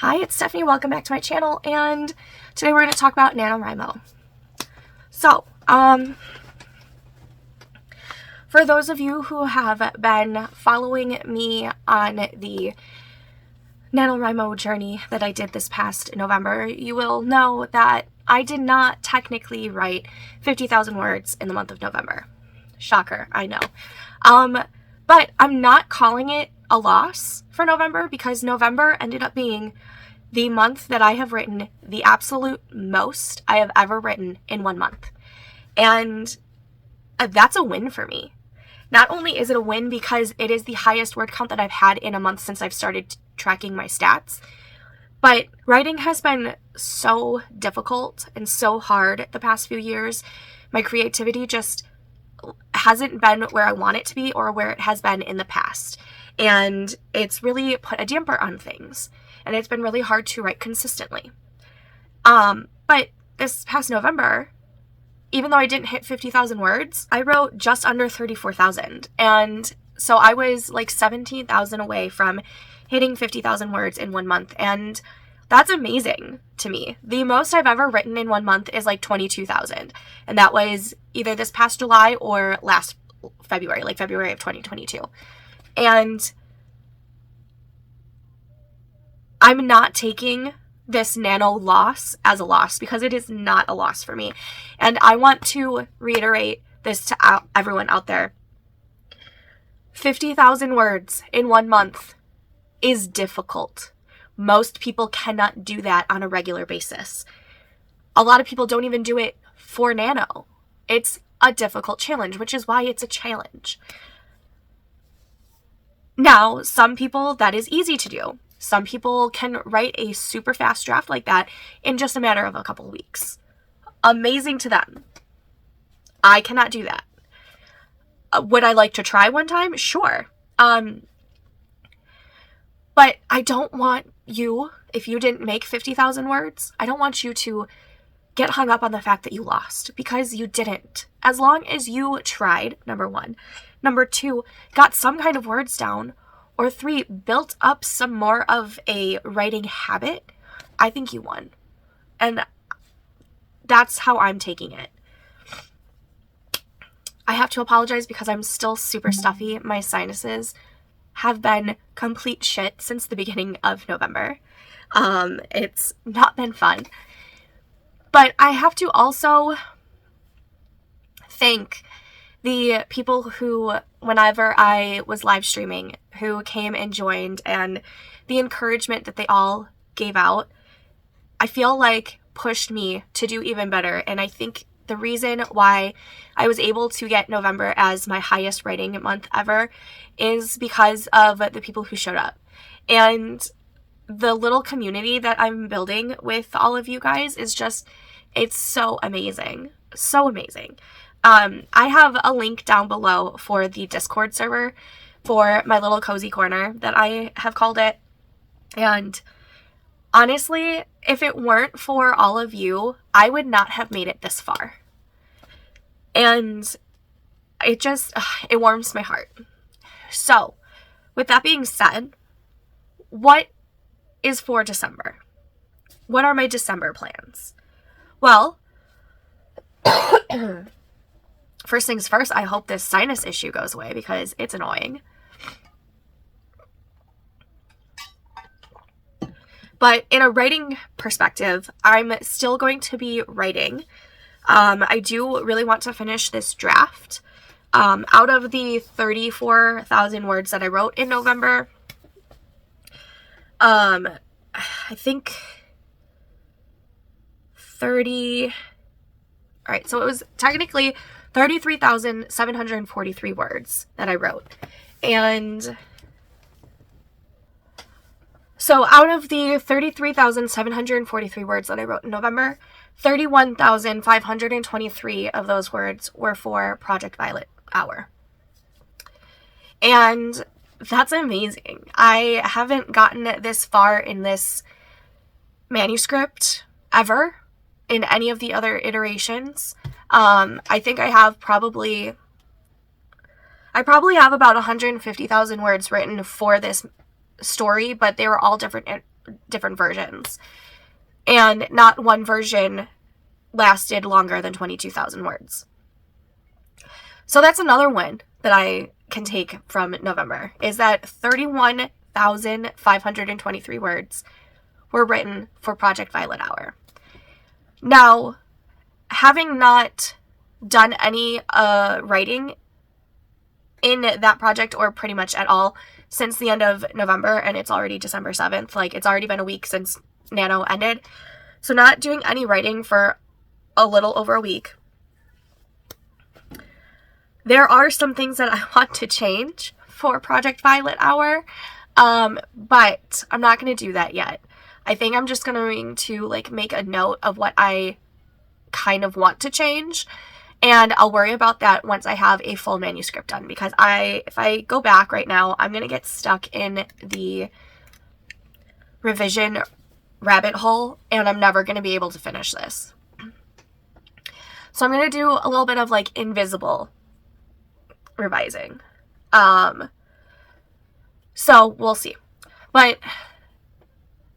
Hi, it's Stephanie. Welcome back to my channel, and today we're going to talk about NaNoWriMo. So, for those of you who have been following me on the NaNoWriMo journey that I did this past November, you will know that I did not technically write 50,000 words in the month of November. Shocker, I know. But I'm not calling it a loss for November because November ended up being the month that I have written the absolute most I have ever written in one month. And that's a win for me. Not only is it a win because it is the highest word count that I've had in a month since I've started tracking my stats, but writing has been so difficult and so hard the past few years. My creativity just hasn't been where I want it to be or where it has been in the past. And it's really put a damper on things. And it's been really hard to write consistently. But this past November, even though I didn't hit 50,000 words, I wrote just under 34,000. And so I was like 17,000 away from hitting 50,000 words in one month. And that's amazing to me. The most I've ever written in one month is like 22,000. And that was either this past July or last February, like February of 2022. And I'm not taking this nano loss as a loss because it is not a loss for me. And I want to reiterate this to everyone out there. 50,000 words in one month is difficult. Most people cannot do that on a regular basis. A lot of people don't even do it for nano. It's a difficult challenge, which is why it's a challenge. Now, some people, that is easy to do. Some people can write a super fast draft like that in just a matter of a couple of weeks. Amazing to them. I cannot do that. Would I like to try one time? Sure. But I don't want you, if you didn't make 50,000 words, I don't want you to get hung up on the fact that you lost, because you didn't. As long as you tried, number one. Number two, got some kind of words down. Or three, built up some more of a writing habit, I think you won. And that's how I'm taking it. I have to apologize because I'm still super stuffy. My sinuses have been complete shit since the beginning of November. It's not been fun. But I have to also thank the people who, whenever I was live streaming, who came and joined, and the encouragement that they all gave out, I feel like pushed me to do even better. And I think the reason why I was able to get November as my highest writing month ever is because of the people who showed up. And the little community that I'm building with all of you guys is just, it's so amazing. So amazing. I have a link down below for the Discord server for my little cozy corner that I have called it. And honestly, if it weren't for all of you, I would not have made it this far. And it just, it warms my heart. So, with that being said, what is for December? What are my December plans? Well, first things first, I hope this sinus issue goes away because it's annoying. But in a writing perspective, I'm still going to be writing. I do really want to finish this draft. Out of the 34,000 words that I wrote in November, I think 30... All right, so it was technically 33,743 words that I wrote. And so out of the 33,743 words that I wrote in November, 31,523 of those words were for Project Violet Hour. And that's amazing. I haven't gotten this far in this manuscript ever in any of the other iterations. I think I probably have about 150,000 words written for this story, but they were all different different versions. And not one version lasted longer than 22,000 words. So that's another win that I can take from November, is that 31,523 words were written for Project Violet Hour. Now, having not done any writing in that project, or pretty much at all, since the end of November, and it's already December 7th, like, it's already been a week since Nano ended, so not doing any writing for a little over a week, there are some things that I want to change for Project Violet Hour, but I'm not going to do that yet. I think I'm just going to like make a note of what I kind of want to change, and I'll worry about that once I have a full manuscript done, because if I go back right now, I'm going to get stuck in the revision rabbit hole, and I'm never going to be able to finish this. So I'm going to do a little bit of like invisible revising. So we'll see. But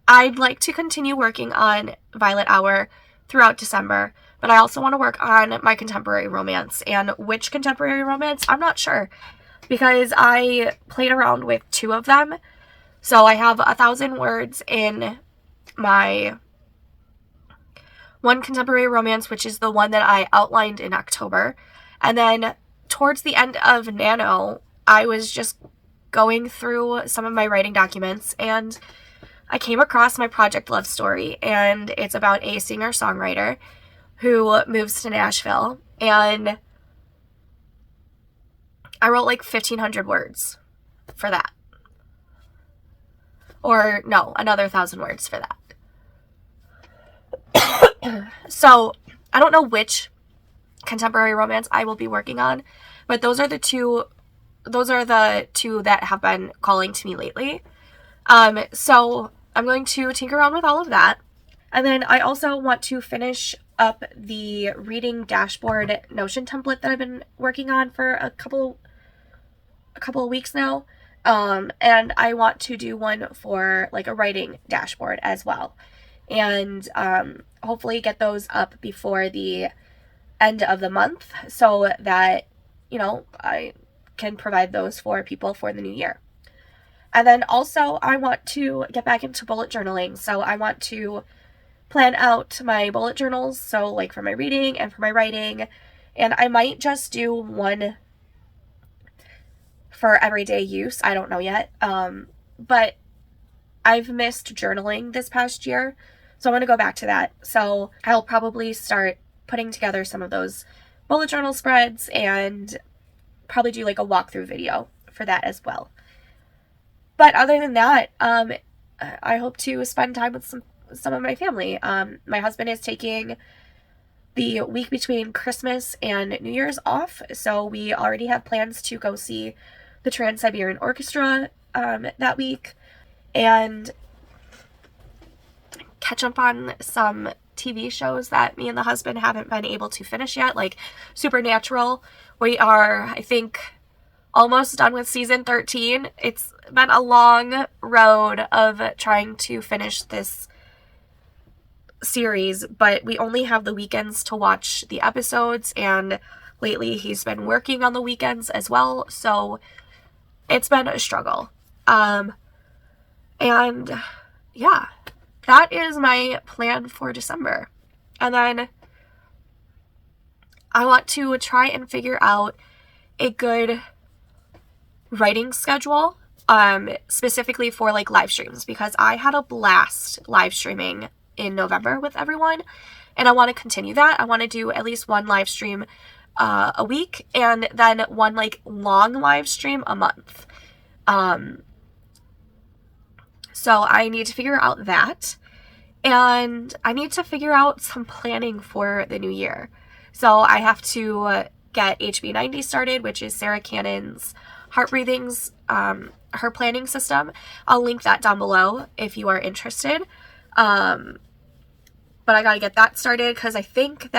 I'd like to continue working on Violet Hour throughout December, but I also want to work on my contemporary romance. And which contemporary romance? I'm not sure, because I played around with 2 of them. So I have 1,000 words in my one contemporary romance, which is the one that I outlined in October. And then towards the end of Nano, I was just going through some of my writing documents, and I came across my project love story, and it's about a singer-songwriter who moves to Nashville, and I wrote like 1,500 words for that. Or no, another 1,000 words for that. So I don't know which contemporary romance I will be working on, but those are the two that have been calling to me lately. So I'm going to tinker around with all of that. And then I also want to finish up the reading dashboard Notion template that I've been working on for a couple of weeks now. And I want to do one for like a writing dashboard as well. And hopefully get those up before the end of the month, so that, you know, I can provide those for people for the new year. And then also I want to get back into bullet journaling. So I want to plan out my bullet journals, so like for my reading and for my writing, and I might just do one for everyday use. I don't know yet. But I've missed journaling this past year, so I want to go back to that. So I'll probably start putting together some of those bullet journal spreads and probably do like a walkthrough video for that as well. But other than that, I hope to spend time with some of my family. My husband is taking the week between Christmas and New Year's off, so we already have plans to go see the Trans-Siberian Orchestra that week, and catch up on some TV shows that me and the husband haven't been able to finish yet, like Supernatural. We are, I think, almost done with season 13. It's been a long road of trying to finish this series, but we only have the weekends to watch the episodes, and lately he's been working on the weekends as well, so it's been a struggle. And yeah, that is my plan for December. And then I want to try and figure out a good writing schedule, specifically for like live streams, because I had a blast live streaming in November with everyone, and I want to continue that. I want to do at least one live stream a week, and then one like long live stream a month. So I need to figure out that, and I need to figure out some planning for the new year. So I have to get HB90 started, which is Sarah Cannon's Heart Breathing's her planning system. I'll link that down below if you are interested. But I gotta get that started, because I think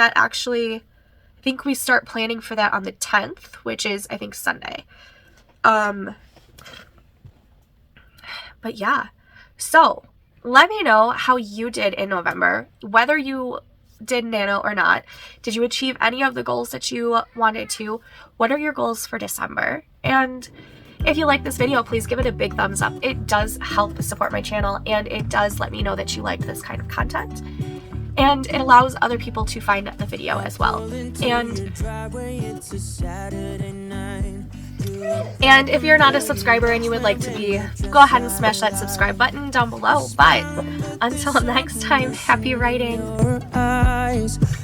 we start planning for that on the 10th, which is, I think, Sunday. But yeah, so let me know how you did in November, whether you did nano or not. Did you achieve any of the goals that you wanted to? What are your goals for December? And if you like this video, please give it a big thumbs up. It does help support my channel, and it does let me know that you like this kind of content. And it allows other people to find the video as well. And if you're not a subscriber and you would like to be, go ahead and smash that subscribe button down below. But until next time, happy writing.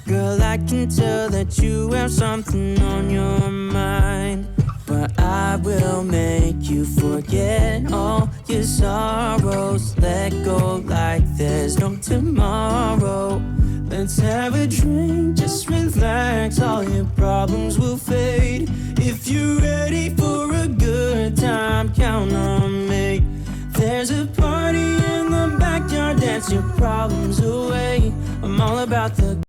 Girl, I can tell that you have something on your mind, but I will make you forget all your sorrows. Let go like there's no tomorrow. Let's have a drink, just relax, all your problems will fade. If you're ready for a good time, count on me. There's a party in the backyard, dance your problems away. I'm all about the